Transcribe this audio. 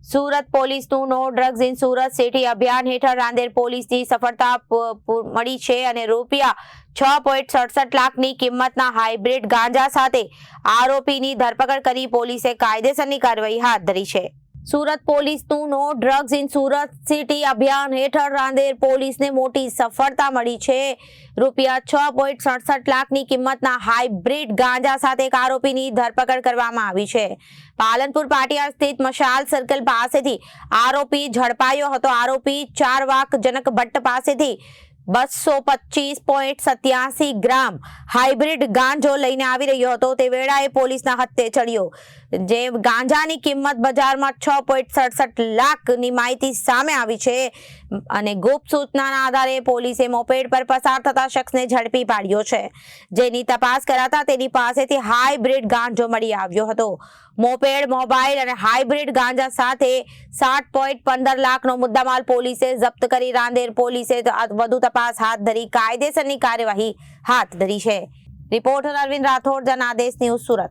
સુરત પોલીસનું no drugs in Surat city અભિયાન હેઠળ રાંદેર પોલીસની સફળતા મળી છે અને ₹6.67 લાખની કિંમતના હાઇબ્રિડ ગાંજા સાથે આરોપીની ધરપકડ કરી પોલીસે કાયદેસરની કાર્યવાહી હાથ ધરી છે। સુરત પોલીસનું no drugs in Surat city અભિયાન હેઠળ રાંદેર પોલીસને મોટી સફળતા મળી છે। ₹6.67 લાખની કિંમતના હાઇબ્રિડ ગાંજા સાથે એક આરોપીની ધરપકડ કરવામાં આવી છે। પાલનપુર પાટિયા સ્થિત મશાલ સર્કલ પાસેથી આરોપી ઝડપાયો હતો। આરોપી ચારવાક જનક ભટ્ટ પાસેથી 225.87 ગ્રામ હાઇબ્રિડ ગાંજો લઈને આવી રહ્યો હતો। તે વેળાએ પોલીસના હથે ચડ્યો, જે ગાંજાની કિંમત બજારમાં 6.67 લાખની માહિતી સામે આવી છે અને ગુપ્ત સૂચનાના આધારે પોલીસે મોપેડ પર પસાર થતા શખ્સને ઝડપી પાડ્યો છે, જેની તપાસ કરાતા તેની પાસેથી હાઇબ્રિડ ગાંજો મળી આવ્યો હતો। મોપેડ, મોબાઈલ અને હાઇબ્રિડ ગાંજા સાથે 7.15 લાખનો મુદ્દામાલ પોલીસે જપ્ત કરી રાંદેર પોલીસે વધુ તપાસ હાથ ધરી કાયદેસરની કાર્યવાહી હાથ ધરી છે। Reporter Arvind Rathod, Janadesh news, Surat.